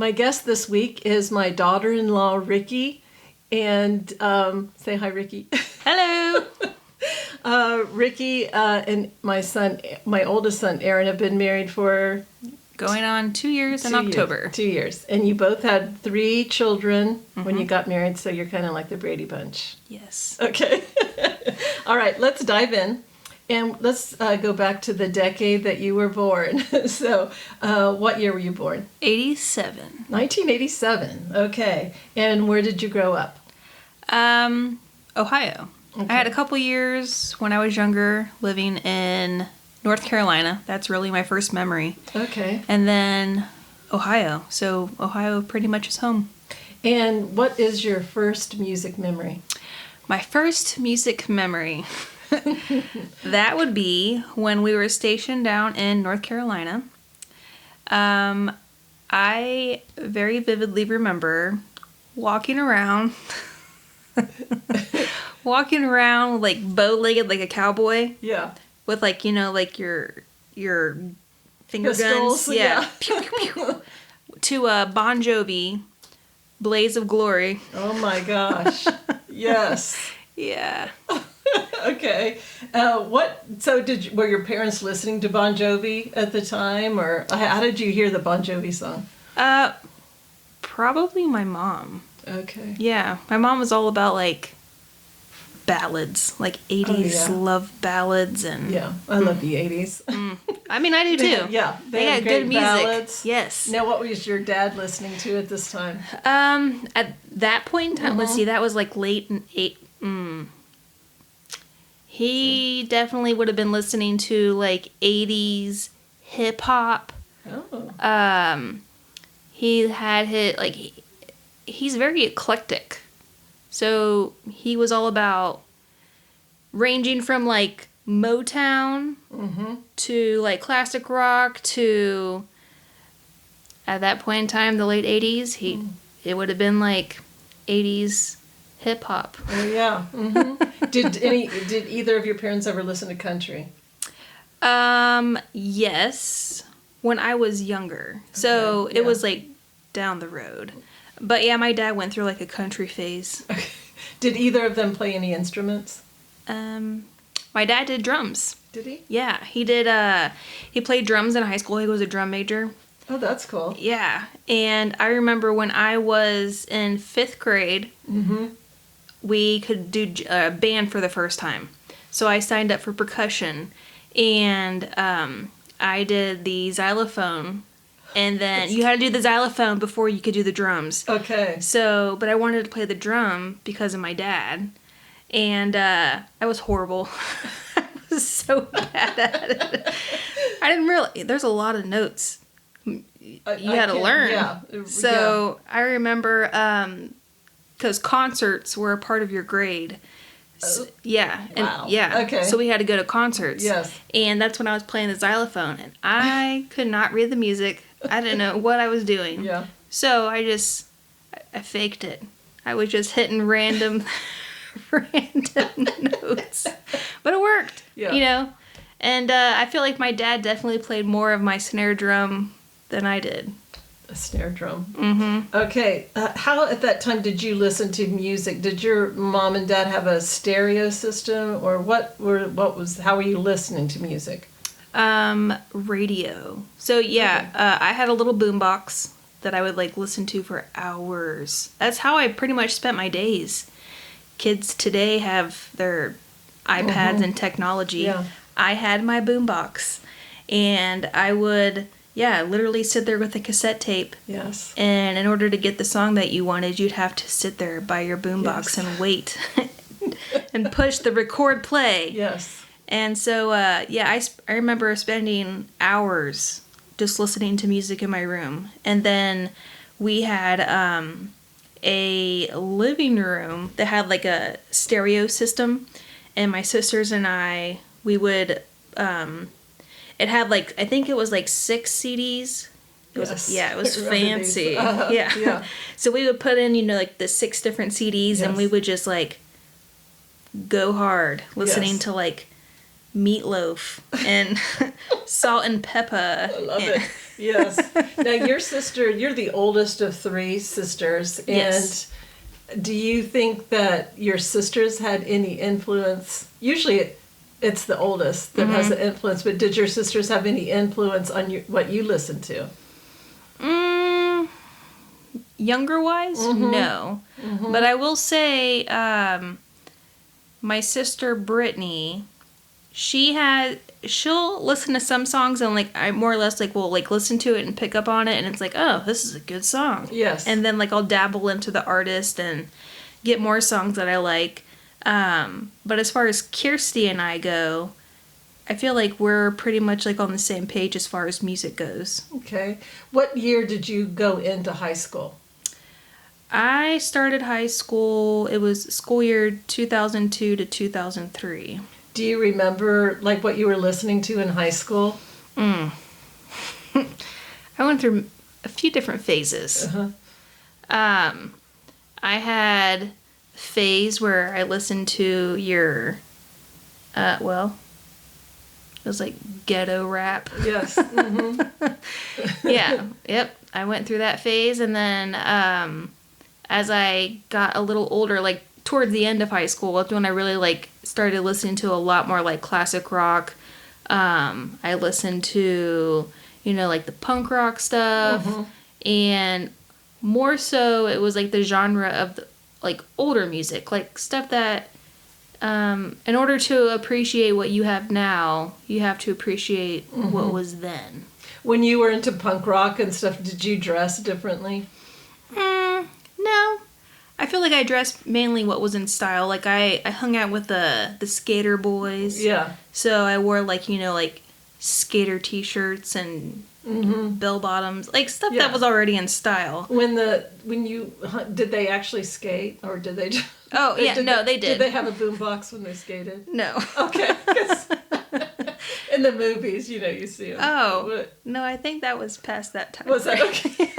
My guest this week is my daughter-in-law, Ricky. And say hi, Ricky. Hello. Ricky and my oldest son, Aaron, have been married for... Going on 2 years in October. 2 years. And you both had 3 children when you got married, so you're kind of like the Brady Bunch. Yes. Okay. All right, let's dive in. And let's go back to the decade that you were born. So, what year were you born? 87. 1987. Okay. And where did you grow up? Ohio. Okay. I had a couple years when I was younger living in North Carolina. That's really my first memory. Okay. And then Ohio. So Ohio pretty much is home. And what is your first music memory? My first music memory... that would be when we were stationed down in North Carolina. I very vividly remember walking around like bow-legged like a cowboy. Yeah. With like, you know, like your finger pistols, guns. Yeah. Pew, pew, pew. To Bon Jovi, Blaze of Glory. Oh my gosh. Yes. Yeah. Okay. Were your parents listening to Bon Jovi at the time, or how did you hear the Bon Jovi song? Probably my mom. Okay. Yeah. My mom was all about like ballads, like 80s love ballads and... Yeah, I love the 80s. I mean, I do too. They had good music. Ballads. Yes. Now, what was your dad listening to at this time? At that point in time, let's see, that was like late in He definitely would have been listening to like 80s hip hop. Oh. He had he's very eclectic. So he was all about ranging from like Motown to like classic rock to, at that point in time, the late 80s, it would have been like 80s hip hop. Oh yeah. Mm-hmm. Did either of your parents ever listen to country? Yes, when I was younger. So it was like down the road. But yeah, my dad went through like a country phase. Okay. Did either of them play any instruments? My dad did drums. Did he? Yeah, he did. He played drums in high school. He was a drum major. Oh, that's cool. Yeah, and I remember when I was in 5th grade, we could do a band for the first time. So I signed up for percussion, and I did the xylophone. And then you had to do the xylophone before you could do the drums. Okay. So, but I wanted to play the drum because of my dad. And I was horrible. I was so bad at it. I didn't really... There's a lot of notes you had to learn. Yeah. So I remember... because concerts were a part of your grade. So, yeah. And, wow. Yeah. Okay. So we had to go to concerts. Yes. And that's when I was playing the xylophone. And I could not read the music. I didn't know what I was doing. Yeah. So I faked it. I was just hitting random notes. But it worked. Yeah. You know? And I feel like my dad definitely played more of my snare drum than I did. A snare drum. Mm-hmm. Okay. How at that time did you listen to music? Did your mom and dad have a stereo system, or how were you listening to music? Radio. So yeah, okay. I had a little boombox that I would like listen to for hours. That's how I pretty much spent my days. Kids today have their iPads and technology. Yeah. I had my boombox, and I would literally sit there with a cassette tape. Yes. And in order to get the song that you wanted, you'd have to sit there by your boombox and wait and push the record play. Yes. And so, I remember spending hours just listening to music in my room. And then we had a living room that had like a stereo system. And my sisters and I, we would, it had like, I think it was like 6 CDs. It was fancy. Yeah. So we would put in, like the 6 different CDs and we would just like go hard listening to like Meatloaf and Salt and Pepper. I love it. Yes. Now, your sister, you're the oldest of three sisters. And Yes. do you think that your sisters had any influence? Usually it's the oldest that has the influence, but did your sisters have any influence on what you listened to? Younger wise, no. But I will say, my sister Brittany, she'll listen to some songs and like I more or less like will like listen to it and pick up on it and it's like, oh, this is a good song. Yes. And then like I'll dabble into the artist and get more songs that I like. But as far as Kirsty and I go, I feel like we're pretty much like on the same page as far as music goes. Okay. What year did you go into high school? I started high school, it was school year 2002 to 2003. Do you remember like what you were listening to in high school? I went through a few different phases. I had a phase where I listened to your, it was like ghetto rap. Yes. Yeah, yep. I went through that phase, and then as I got a little older, like towards the end of high school, that's when I really like started listening to a lot more like classic rock. I listened to, like the punk rock stuff, and more so it was like the genre of the, like older music, like stuff that in order to appreciate what you have now, you have to appreciate what was then. When you were into punk rock and stuff, did you dress differently? No. I feel like I dressed mainly what was in style. Like I hung out with the skater boys. Yeah. So I wore like, like skater t-shirts and bell bottoms, like stuff that was already in style. Did they actually skate or did they? Oh yeah, they did. Did they have a boombox when they skated? No. Okay. 'Cause in the movies, you see them. Oh no, I think that was past that time. Was that okay?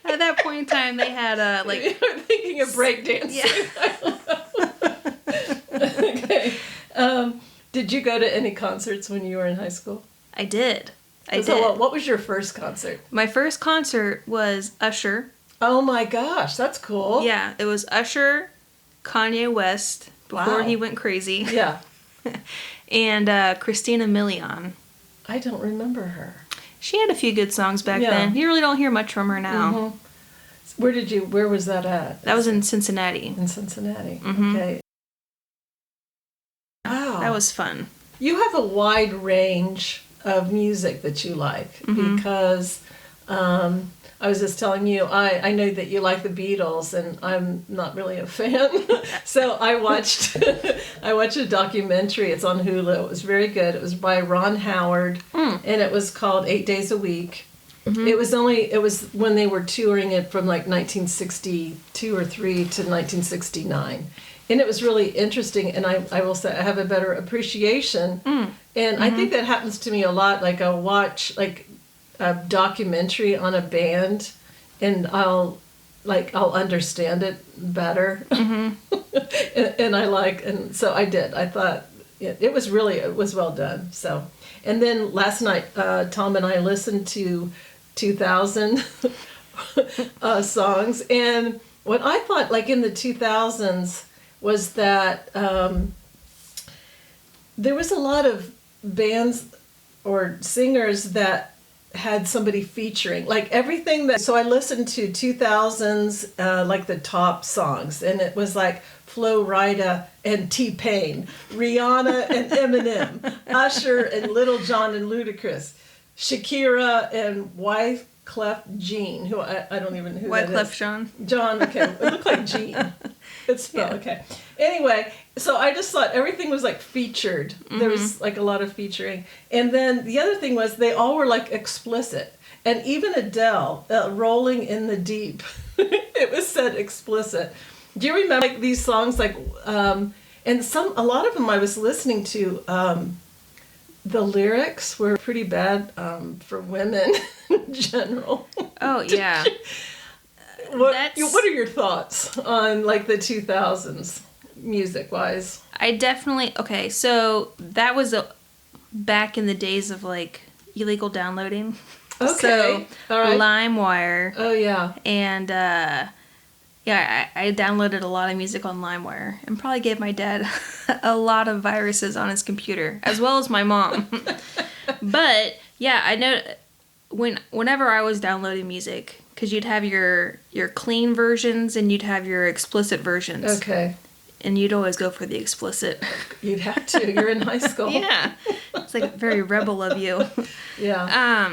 At that point in time, they had like. You're thinking of breakdancing. Yeah. Okay. Did you go to any concerts when you were in high school? I did. So what was your first concert? My first concert was Usher. Oh my gosh, that's cool. Yeah, it was Usher, Kanye West before he went crazy. Yeah. And Christina Milian. I don't remember her. She had a few good songs back then. You really don't hear much from her now. Where was that at? That was in Cincinnati. In Cincinnati. Okay. Wow. That was fun. You have a wide range of music that you like because I was just telling you, I know that you like the Beatles, and I'm not really a fan. So I watched a documentary. It's on Hulu. It was very good. It was by Ron Howard, and it was called 8 Days a Week. It was when they were touring it from like 1962 or 3 to 1969. And it was really interesting, and I will say I have a better appreciation. And I think that happens to me a lot. Like I'll watch like a documentary on a band, and I'll understand it better. and so I did. I thought it was well done. So, and then last night Tom and I listened to 2000 songs, and what I thought like in the 2000s was that there was a lot of bands or singers that had somebody featuring, like everything that. So I listened to 2000s, like the top songs, and it was like Flo Rida and T-Pain, Rihanna and Eminem, Usher and Little John and Ludacris, Shakira and Wyclef Jean, who I don't even know who that is. Wyclef Jean. John, okay, it looked like Jean. It's spelled, okay. Anyway, so I just thought everything was like featured. There was like a lot of featuring. And then the other thing was they all were like explicit. And even Adele, Rolling in the Deep, it was said explicit. Do you remember like these songs like, and a lot of them I was listening to, the lyrics were pretty bad for women in general. Oh, yeah. What are your thoughts on like the 2000s? music-wise? I definitely... Okay, so that was back in the days of, like, illegal downloading. Okay. So, All right. LimeWire. Oh, yeah. And, yeah, I downloaded a lot of music on LimeWire. And probably gave my dad a lot of viruses on his computer. As well as my mom. But, yeah, I know... Whenever I was downloading music... Because you'd have your clean versions and you'd have your explicit versions. Okay. And you'd always go for the explicit. You'd have to. You're in high school. Yeah. It's like very rebel of you. Yeah.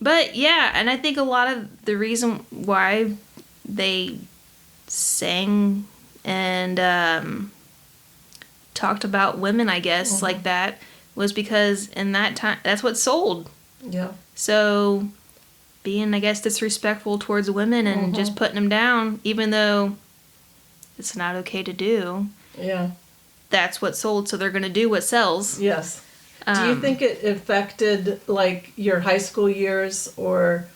But yeah, and I think a lot of the reason why they sang and talked about women, I guess, like that, was because in that time, that's what sold. Yeah. So... being, I guess, disrespectful towards women and just putting them down, even though it's not okay to do. Yeah. That's what sold, so they're going to do what sells. Yes. Do you think it affected, like, your high school years or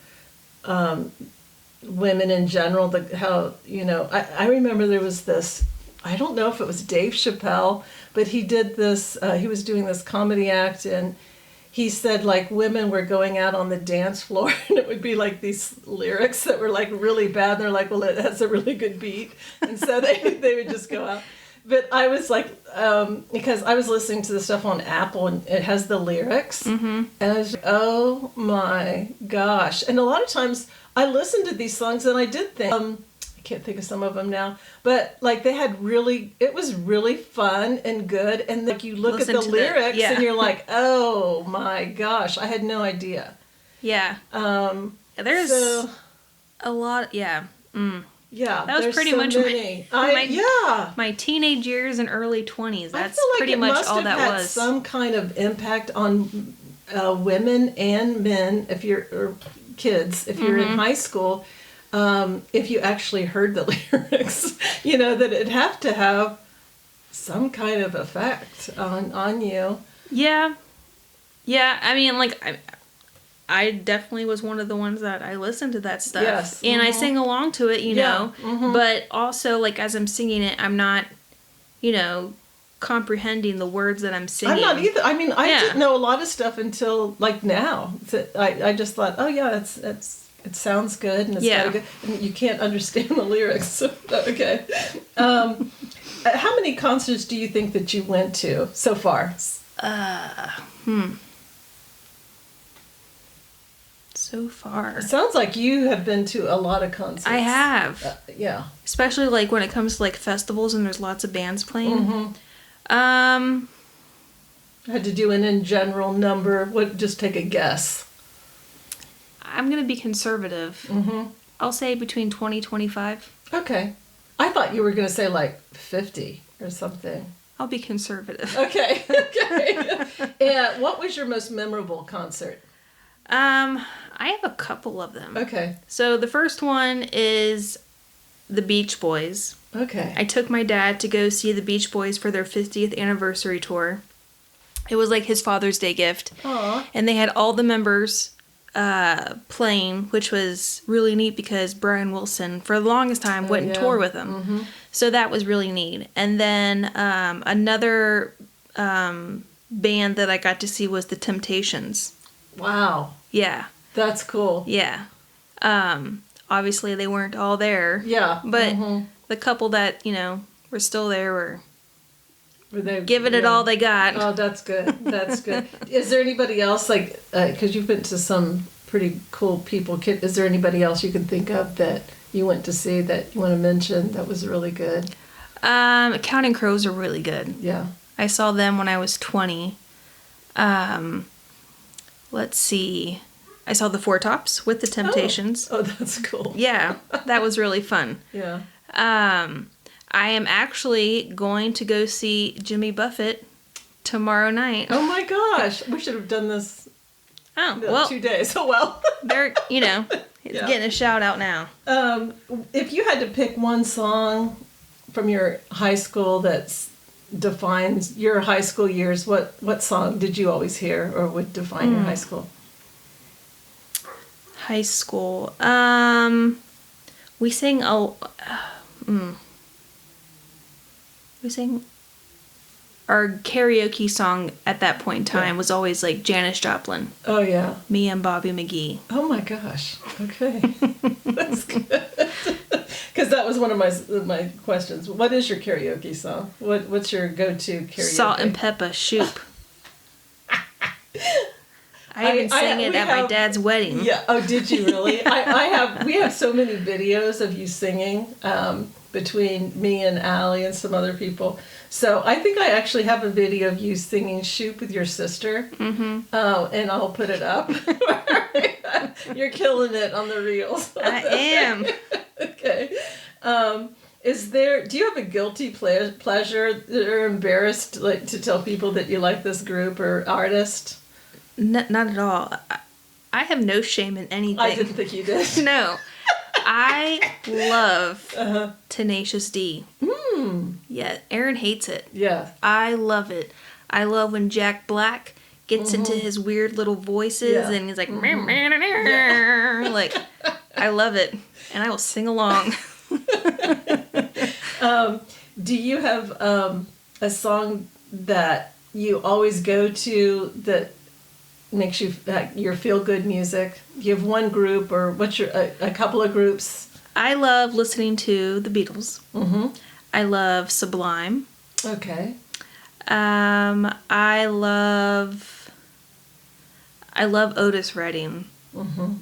women in general? How, you know, I remember there was this, I don't know if it was Dave Chappelle, but he did this, he was doing this comedy act, and he said, like, women were going out on the dance floor, and it would be, like, these lyrics that were, like, really bad. They're like, well, it has a really good beat. And so they would just go out. But I was, like, because I was listening to the stuff on Apple, and it has the lyrics. Mm-hmm. And I was like, oh, my gosh. And a lot of times I listened to these songs, and I did think... I can't think of some of them now, but like it was really fun and good, and like you look at the lyrics and you're like, oh my gosh, I had no idea. Yeah. There's a lot. Yeah. Yeah. That was pretty so much my teenage years and early 20s. That's like pretty much all that had was. Some kind of impact on women and men, if you're or kids, if you're in high school. If you actually heard the lyrics, you know, that it'd have to have some kind of effect on you. Yeah. Yeah, I mean, like, I definitely was one of the ones that I listened to that stuff. Yes. And I sang along to it, you know. But also, like, as I'm singing it, I'm not, you know, comprehending the words that I'm singing. I'm not either. I mean, I didn't know a lot of stuff until, like, now. I just thought, oh, yeah, it sounds good, and it's got a good, and you can't understand the lyrics. Okay. How many concerts do you think that you went to so far? So far. It sounds like you have been to a lot of concerts. I have. Yeah. Especially, like, when it comes to, like, festivals and there's lots of bands playing. I had to do an in general number. Just take a guess. I'm going to be conservative. I'll say between 20, 25. Okay. I thought you were going to say like 50 or something. I'll be conservative. Okay. Okay. And what was your most memorable concert? I have a couple of them. Okay. So the first one is the Beach Boys. Okay. I took my dad to go see the Beach Boys for their 50th anniversary tour. It was like his Father's Day gift. Aww. And they had all the members playing, which was really neat because Brian Wilson, for the longest time, wouldn't tour with them. So that was really neat. And then another band that I got to see was the Temptations. Wow. Yeah. That's cool. Yeah. Obviously, they weren't all there. Yeah. But the couple that, you know, were still there were they giving it all they got. Oh, that's good. That's good. Is there anybody else, like, because you've been to some pretty cool people, is there anybody else you can think of that you went to see that you want to mention that was really good? Counting Crows are really good. Yeah. I saw them when I was 20. Let's see. I saw the Four Tops with the Temptations. Oh, that's cool. Yeah, that was really fun. Yeah. I am actually going to go see Jimmy Buffett tomorrow night. Oh my gosh. We should have done this 2 days. Oh well. They're, you know, it's getting a shout out now. If you had to pick one song from your high school that defines your high school years, what song did you always hear or would define your high school? High school. We sang we sang. Our karaoke song at that point in time was always like Janis Joplin. Oh, yeah. Me and Bobby McGee. Oh, my gosh. Okay. That's good. Because that was one of my questions. What is your karaoke song? What's your go-to karaoke? Salt and Pepper Shoop. I even sang it at my dad's wedding. Yeah. Oh, did you really? We have so many videos of you singing between me and Allie and some other people. So I think I actually have a video of you singing Shoop with your sister. Mm-hmm. And I'll put it up. You're killing it on the reels. I am. Okay. Do you have a guilty pleasure or embarrassed to tell people that you like this group or artist? Not at all. I have no shame in anything. I didn't think you did. No. I love Tenacious D. Yeah, Aaron hates it. Yeah. I love it. I love when Jack Black gets into his weird little voices and he's like, like, I love it. And I will sing along. Do you have a song that you always go to that makes you your feel-good music? Do you have one group or what's a couple of groups? I love listening to the Beatles. Mm-hmm. I love Sublime. Okay. I love Otis Redding. Mm-hmm.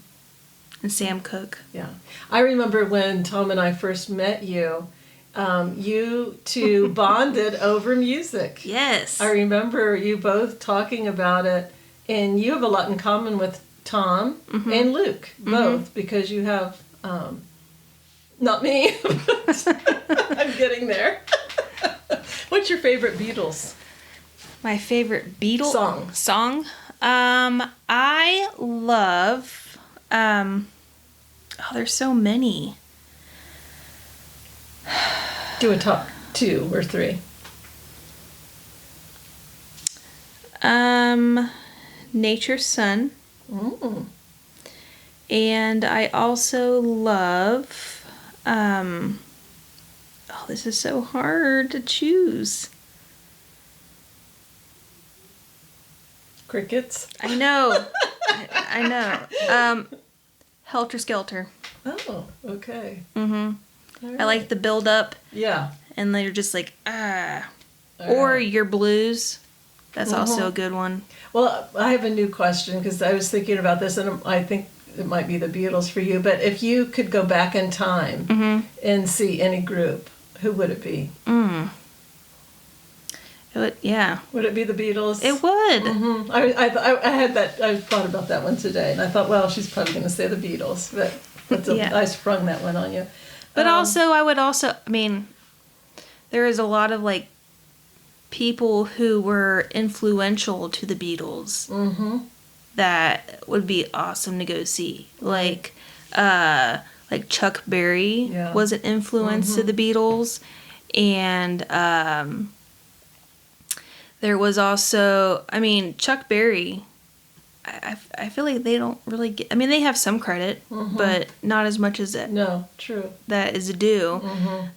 And Sam Cooke. Yeah. I remember when Tom and I first met you, you two bonded over music. Yes. I remember you both talking about it, and you have a lot in common with Tom and Luke, both, because you have, not me, I'm getting there. What's your favorite Beatles? My favorite Beatles song? I love, there's so many. Do a top 2 or 3. Nature's Son. Mm. And I also love, this is so hard to choose. Crickets? I know. I know. Helter Skelter. Oh, okay. Mm-hmm. Right. I like the build up. Yeah. And then you're just like, Or Your Blues. That's also a good one. Well, I have a new question because I was thinking about this, and I think it might be the Beatles for you. But if you could go back in time and see any group, who would it be? It would, yeah. Would it be the Beatles? It would. Mm-hmm. I thought about that one today, and I thought, well, she's probably going to say the Beatles, but I sprung that one on you. But there is a lot of like people who were influential to the Beatles that would be awesome to go see. Like Chuck Berry was an influence to the Beatles, and there was also, Chuck Berry. I feel like they don't really get. They have some credit, but not as much as that. No, true. That is due.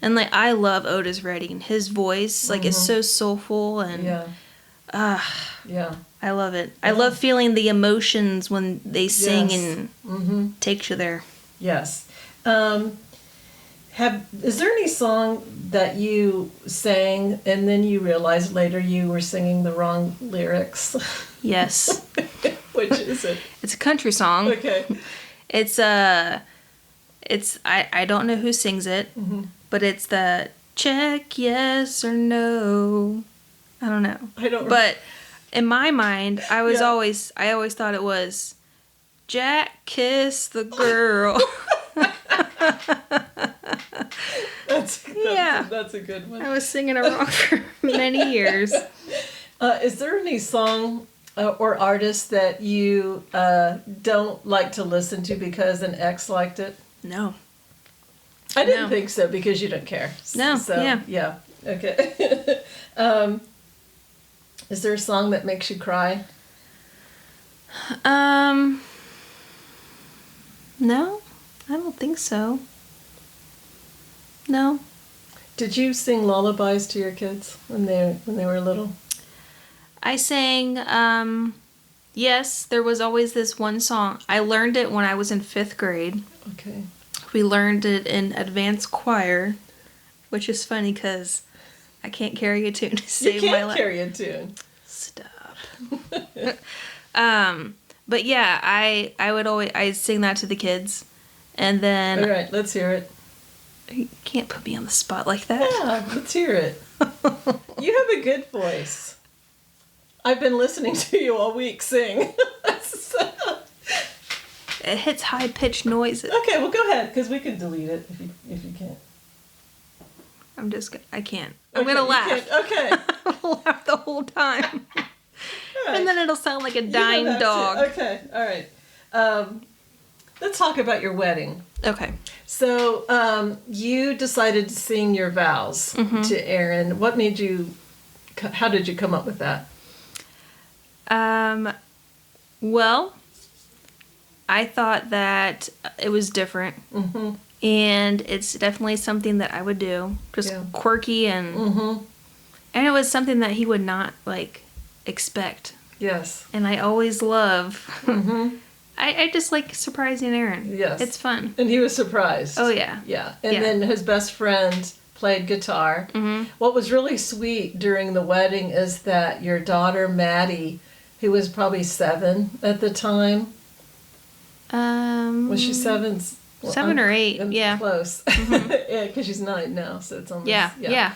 And like I love Otis Redding. His voice is so soulful and yeah. I love it. I love feeling the emotions when they sing and takes you there. Yes. Is there any song that you sang and then you realized later you were singing the wrong lyrics? Yes. Which is it? It's a country song. Okay. I don't know who sings it, but it's the check yes or no. I don't know. But in my mind, I always thought it was Jack kiss the girl. That's a good one. I was singing it wrong for many years. Is there any song or artist that you don't like to listen to because an ex liked it? No. I didn't think so because you don't care. No. So, yeah. Okay. Is there a song that makes you cry? No, I don't think so. No. Did you sing lullabies to your kids when they were little? I sang, yes, there was always this one song. I learned it when I was in 5th grade. Okay. We learned it in advanced choir, which is funny because I can't carry a tune to save my life. You can't carry a tune. Stop. But yeah, I'd sing that to the kids, and then. All right, let's hear it. You can't put me on the spot like that. Yeah, let's hear it. You have a good voice. I've been listening to you all week sing. It hits high-pitched noises. Okay, well, go ahead, because we can delete it if you can't. I can't. I'm going to laugh. Okay. I'll laugh the whole time. Right. And then it'll sound like a dying dog. Okay, all right. Let's talk about your wedding. Okay. So you decided to sing your vows to Aaron. What made you, how did you come up with that? Well, I thought that it was different. Mm-hmm. And it's definitely something that I would do. Just quirky and... Mm-hmm. And it was something that he would not, expect. Yes. And I always love... Mm-hmm. I just like surprising Aaron. Yes. It's fun. And he was surprised. Oh, yeah. Yeah. And then his best friend played guitar. Mm-hmm. What was really sweet during the wedding is that your daughter, Maddie, who was probably 7 at the time... was she 7? Well, 7 or 8, yeah. Close. Mm-hmm. Because she's 9 now, so it's almost... Yeah.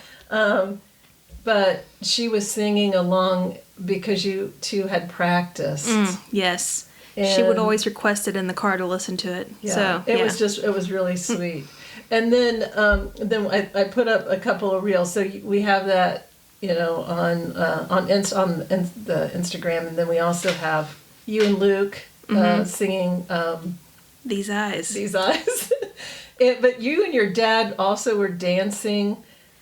But she was singing along because you two had practiced. Yes. And she would always request it in the car to listen to it. Yeah. So, it was really sweet. And then I put up a couple of reels. So we have that, on the Instagram. And then we also have you and Luke singing... These Eyes. These Eyes. But you and your dad also were dancing,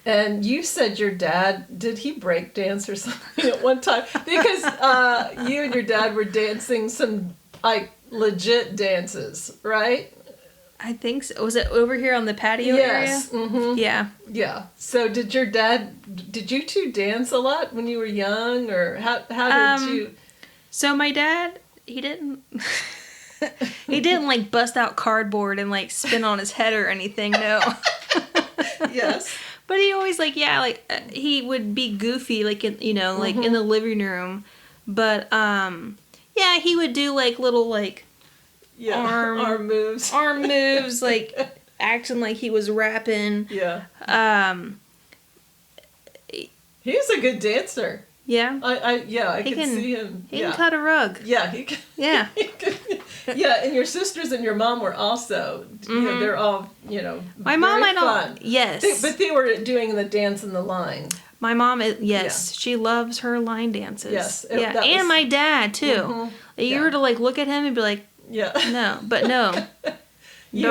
and you said your dad, did he break dance or something at one time? Because you and your dad were dancing some, legit dances, right? I think so. Was it over here on the patio yes. area? Mm-hmm. Yeah. Yeah. So did you two dance a lot when you were young, or how did you? So my dad, he didn't... He didn't bust out cardboard and spin on his head or anything, no. Yes. But he always he would be goofy in in the living room. But he would do little arm moves. Arm moves, acting like he was rapping. Yeah. He's a good dancer. Yeah. I can see him. He can cut a rug. Yeah, he can. Yeah. Yeah, and your sisters and your mom were also, they're all, my mom, very I don't, fun. Yes. But they were doing the dance in the line. My mom, she loves her line dances. Yes. And my dad, too. Mm-hmm. You were to, look at him and be like, yeah. No, but no. You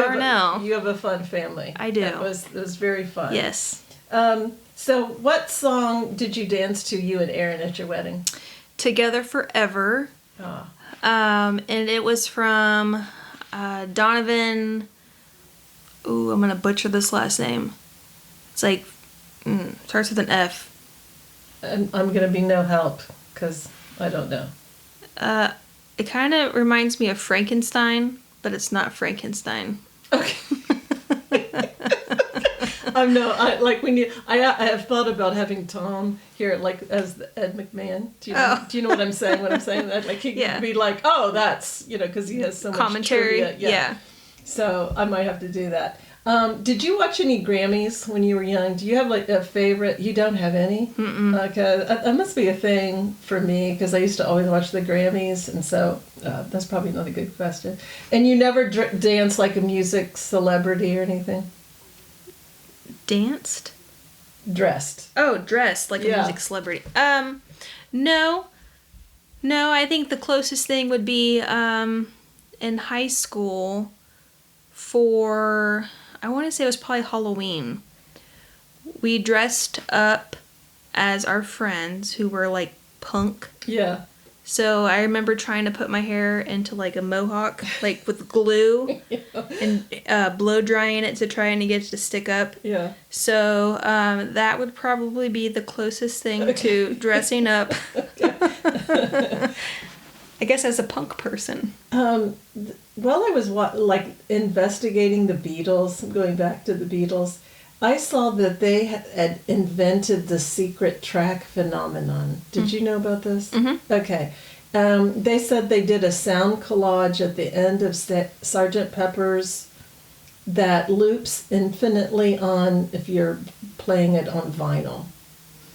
have a fun family. I do. It was very fun. Yes. So what song did you dance to, you and Aaron, at your wedding? Together Forever. Oh. And it was from Donovan. Ooh, I'm going to butcher this last name. It's starts with an F. I'm going to be no help because I don't know. It kind of reminds me of Frankenstein, but it's not Frankenstein. Okay. I have thought about having Tom here, as Ed McMahon. Do you know what I'm saying when I'm saying that? He could be oh, that's, because he has so much commentary. Trivia. Yeah. So I might have to do that. Did you watch any Grammys when you were young? Do you have a favorite? You don't have any? Mm-mm. Okay, that must be a thing for me because I used to always watch the Grammys, and so that's probably not a good question. And you never dance like a music celebrity or anything? Danced? Dressed. Oh, dressed like a music celebrity. No, I think the closest thing would be in high school for, I want to say it was probably Halloween. We dressed up as our friends who were punk. Yeah. So I remember trying to put my hair into like a mohawk, like with glue, and blow drying it to try and get it to stick up. Yeah. So that would probably be the closest thing to dressing up. I guess as a punk person. While I was investigating the Beatles, going back to the Beatles, I saw that they had invented the secret track phenomenon. Did you know about this? Mm-hmm. Okay. They said they did a sound collage at the end of Sgt. Pepper's that loops infinitely on if you're playing it on vinyl.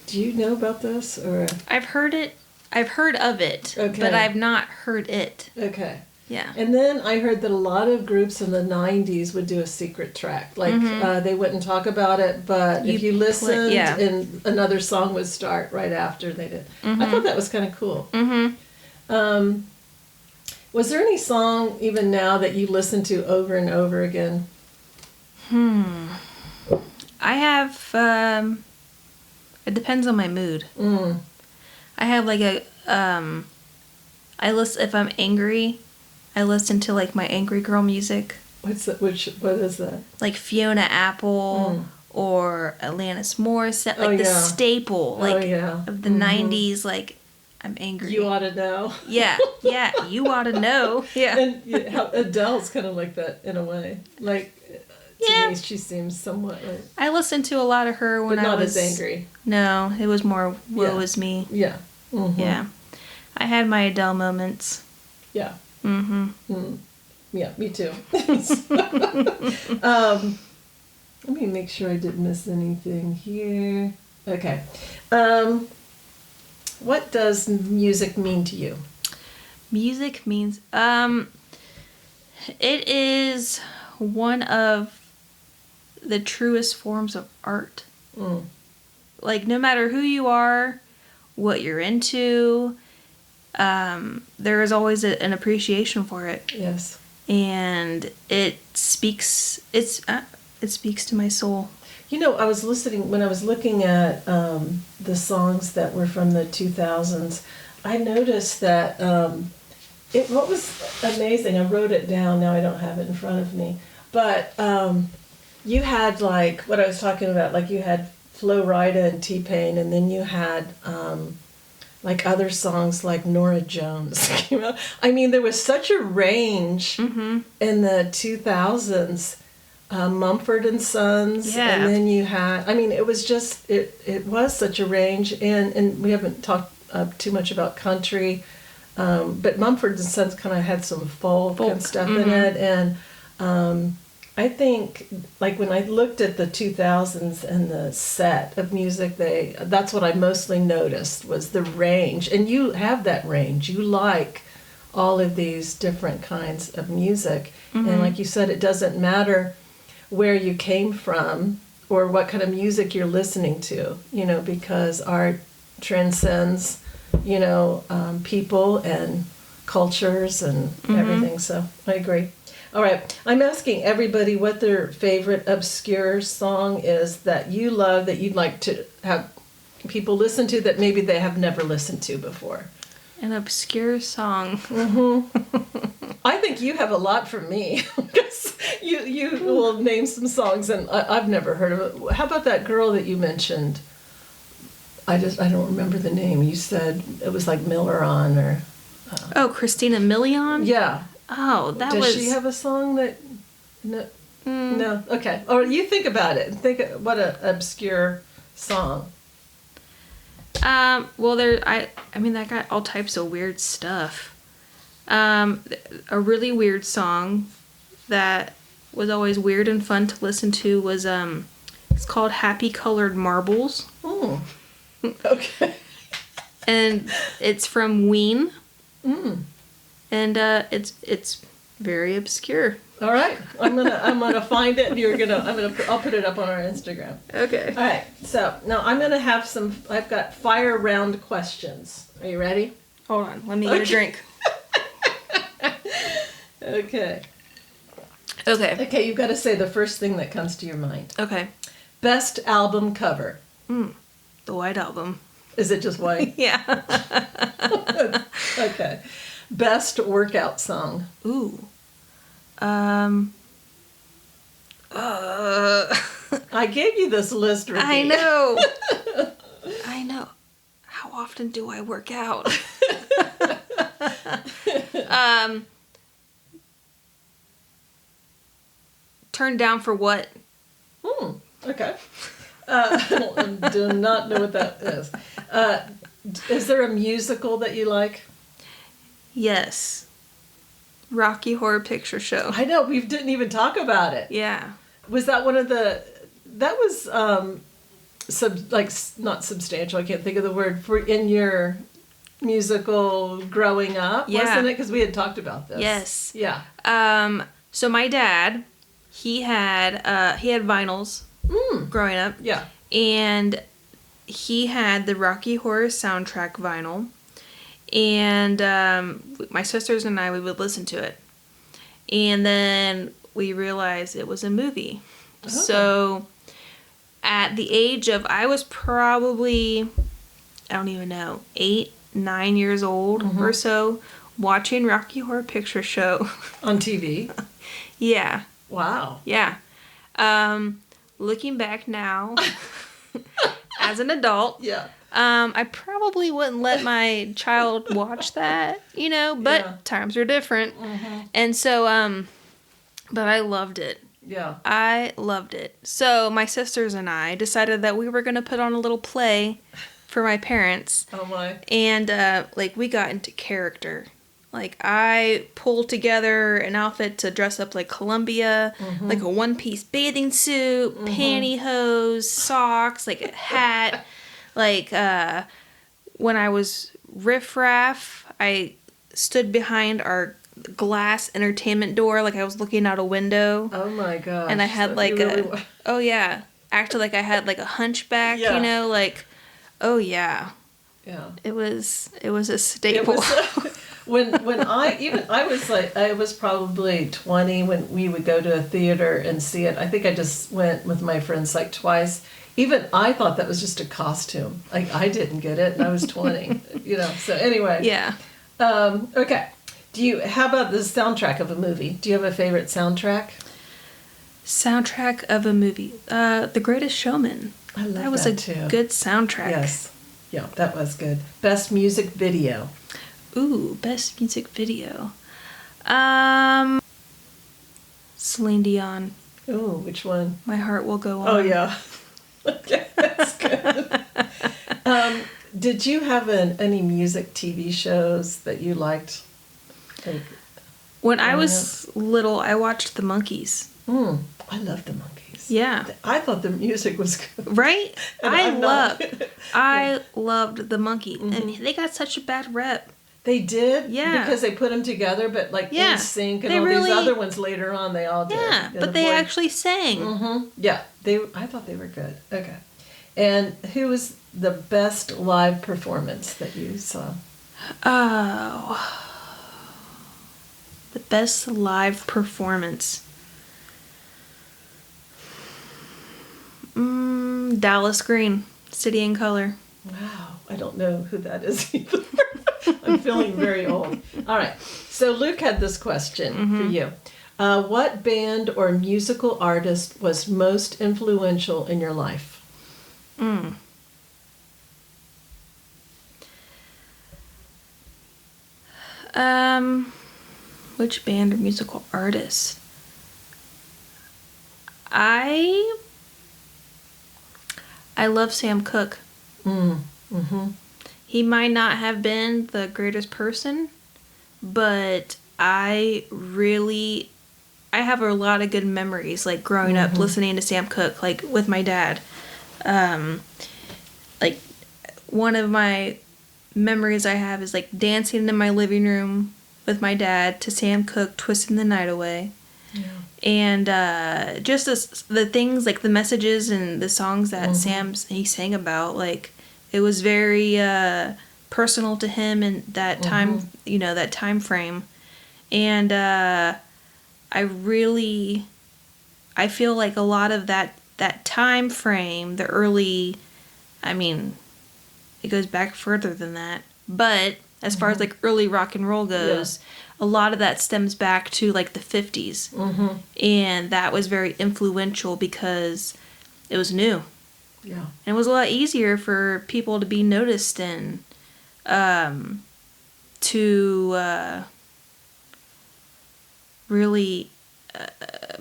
Do you know about this? Or I've heard of it, okay. But I've not heard it. Okay. Yeah. And then I heard that a lot of groups in the 90s would do a secret track. Like, they wouldn't talk about it, but if you listened, and another song would start right after they did. Mm-hmm. I thought that was kind of cool. Mm-hmm. Was there any song, even now, that you listen to over and over again? I have, it depends on my mood. I have like if I'm angry, I listen to like my angry girl music. What is that? Like Fiona Apple or Alanis Morissette, like the staple, like of the 90s. Like I'm angry. You ought to know. Yeah, you ought to know. Yeah. And how Adele's kind of like that in a way. Like to me, she seems somewhat like. I listened to a lot of her when I was not as angry. No, it was more woe is me. Yeah. Mm-hmm. Yeah. I had my Adele moments. Yeah. Mm-hmm. Mm. Yeah, me too. Let me make sure I didn't miss anything here. Okay. What does music mean to you? Music means, it is one of the truest forms of art. Like, no matter who you are, what you're into, there is always an appreciation for it. Yes. And it speaks to my soul. You know, I was when I was looking at the songs that were from the 2000s, I noticed that what was amazing, I wrote it down, now I don't have it in front of me, but you had like, what I was talking about, like you had Flo Rida and T-Pain, and then you had like other songs like Norah Jones came out. I mean, there was such a range in the 2000s. Mumford and Sons, and then you had, I mean, it was just, it was such a range, and we haven't talked too much about country, but Mumford and Sons kind of had some folk and stuff in it, and I think, like, when I looked at the 2000s and the set of music, that's what I mostly noticed, was the range, and you have that range, you like all of these different kinds of music, and like you said, it doesn't matter where you came from or what kind of music you're listening to, because art transcends, people and cultures and everything. So I agree. All right. I'm asking everybody what their favorite obscure song is that you love, that you'd like to have people listen to that maybe they have never listened to before. An obscure song. I think you have a lot from me. Because you will name some songs and I've never heard of it. How about that girl that you mentioned? I don't remember the name. You said it was like Miller on or... Christina Milian? Yeah. Oh, Does she have a song that... No. No. Okay. Or you think about it. Think what an obscure song. Well, I got all types of weird stuff. A really weird song that was always weird and fun to listen to was, it's called Happy Colored Marbles. Oh, okay. And it's from Ween. And, it's very obscure. All right, I'm gonna find it. And I'll put it up on our Instagram. Okay. All right. So now I'm gonna have I've got fire round questions. Are you ready? Hold on. Let me get a drink. Okay. Okay. Okay. You've got to say the first thing that comes to your mind. Okay. Best album cover. The White Album. Is it just white? Yeah. Okay. Best workout song. Ooh. I gave you this list, Ricky. I know. I know. How often do I work out? Turn down for what? Okay. I do not know what that is. Is there a musical that you like? Yes. Rocky Horror Picture Show. I know, we didn't even talk about it. Yeah. Was that one of the... That was, not substantial, I can't think of the word, for in your musical growing up, wasn't it? Because we had talked about this. Yes. Yeah. So my dad, he had vinyls growing up. Yeah. And he had the Rocky Horror soundtrack vinyl. And my sisters and I, we would listen to it. And then we realized it was a movie. Oh. So at the age of, I was probably, I don't even know, 8, 9 years old or so, watching Rocky Horror Picture Show. On TV? Yeah. Wow. Yeah. Looking back now, as an adult, yeah. I probably wouldn't let my child watch that, but times are different. And so, but I loved it. Yeah. I loved it. So my sisters and I decided that we were going to put on a little play for my parents. Oh my. And, we got into character. I pulled together an outfit to dress up like Columbia, like a one-piece bathing suit, pantyhose, socks, like a hat. When I was riffraff, I stood behind our glass entertainment door, like I was looking out a window. Oh my gosh. And I had acted like I had like a hunchback, oh yeah. Yeah. It was a staple. When I was probably 20 when we would go to a theater and see it. I think I just went with my friends twice. Even I thought that was just a costume. I didn't get it, and I was 20. So anyway. Yeah. Okay. How about the soundtrack of a movie? Do you have a favorite soundtrack? Soundtrack of a movie. The Greatest Showman. I love that was that too. Good soundtrack. Yes. Yeah, that was good. Best music video. Ooh, best music video. Celine Dion. Ooh, which one? My Heart Will Go On. Oh, yeah. Okay, that's good. Did you have any music TV shows that you liked? When I was little, I watched the Monkees. I love the Monkees. Yeah. I thought the music was good. Right? I loved the Monkees. And they got such a bad rep. They did? Yeah. Because they put them together, but in sync and all these other ones later on, they all did. Yeah, but they actually sang. Yeah, I thought they were good. Okay. And who was the best live performance that you saw? Oh. The best live performance. Dallas Green, City in Color. Wow, I don't know who that is either. I'm feeling very old. All right, so Luke had this question for you. What band or musical artist was most influential in your life? Which band or musical artist? I love Sam Cooke. He might not have been the greatest person, but I have a lot of good memories, growing up listening to Sam Cooke, with my dad. One of my memories I have is, dancing in my living room with my dad to Sam Cooke, Twisting the Night Away. Yeah. And just the things, the messages and the songs that he sang about, it was very personal to him and that time, that time frame. And I feel like a lot of that time frame, the early, it goes back further than that, but as far as like early rock and roll goes, a lot of that stems back to like the 50s. And that was very influential because it was new. Yeah. And it was a lot easier for people to be noticed and to really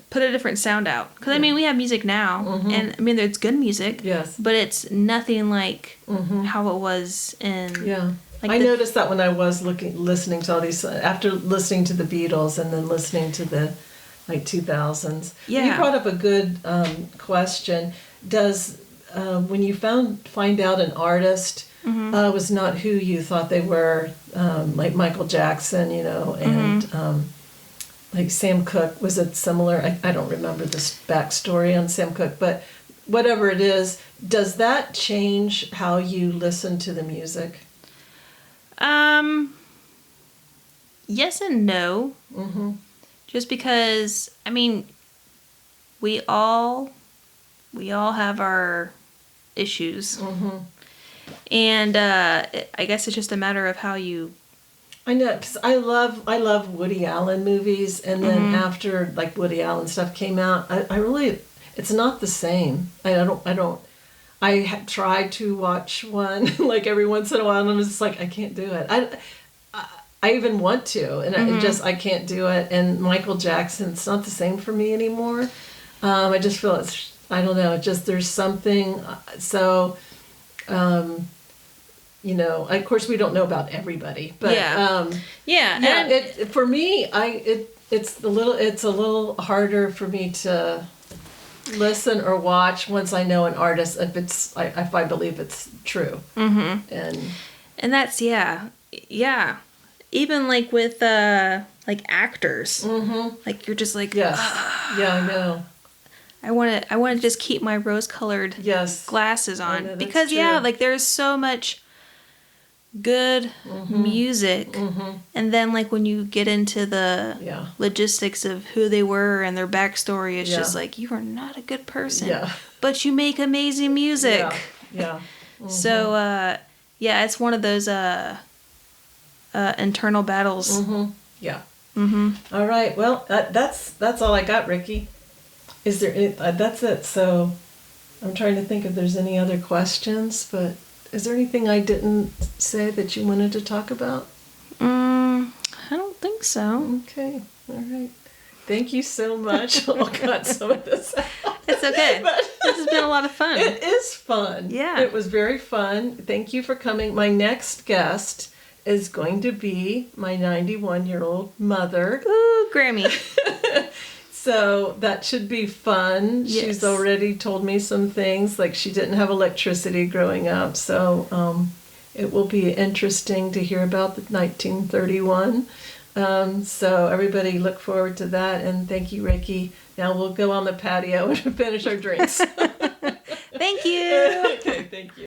put a different sound out. Because, I mean, we have music now, and, I mean, it's good music. Yes. But it's nothing like how it was in... Yeah. Like I noticed that when I was listening to all these, after listening to the Beatles and then listening to the, like, 2000s. Yeah. You brought up a good question. Does, when you find out an artist was not who you thought they were, like Michael Jackson, you know, and... like Sam Cooke, was it similar? I don't remember this backstory on Sam Cooke, but whatever it is, does that change how you listen to the music? Yes and no. Just because, I mean, we all have our issues. And I guess it's just a matter of how you... I know, because I love Woody Allen movies, and then after like Woody Allen stuff came out, I really, it's not the same. I tried to watch one like every once in a while, and I'm just like, I can't do it. I even want to, and I can't do it. And Michael Jackson, it's not the same for me anymore. I just feel I don't know, there's something. So. You know, of course, we don't know about everybody, but for me, it's a little harder for me to listen or watch once I know an artist if I believe it's true. And that's even like with like actors, like you're just like I know. I want to just keep my rose-colored glasses on because like there's so much good music, and then like when you get into the logistics of who they were and their backstory, it's just like, you are not a good person, but you make amazing music. So it's one of those internal battles. All right, well, that's all I got, Ricky. Is there that's it. So I'm trying to think if there's any other questions, but is there anything I didn't say that you wanted to talk about? I don't think so. Okay. All right. Thank you so much. Oh, God, some of this out. It's okay. This has been a lot of fun. It is fun. Yeah. It was very fun. Thank you for coming. My next guest is going to be my 91-year-old mother. Ooh, Grammy. So that should be fun. Yes. She's already told me some things, like she didn't have electricity growing up. So it will be interesting to hear about the 1931. So everybody look forward to that. And thank you, Ricky. Now we'll go on the patio and finish our drinks. Thank you. Okay, thank you.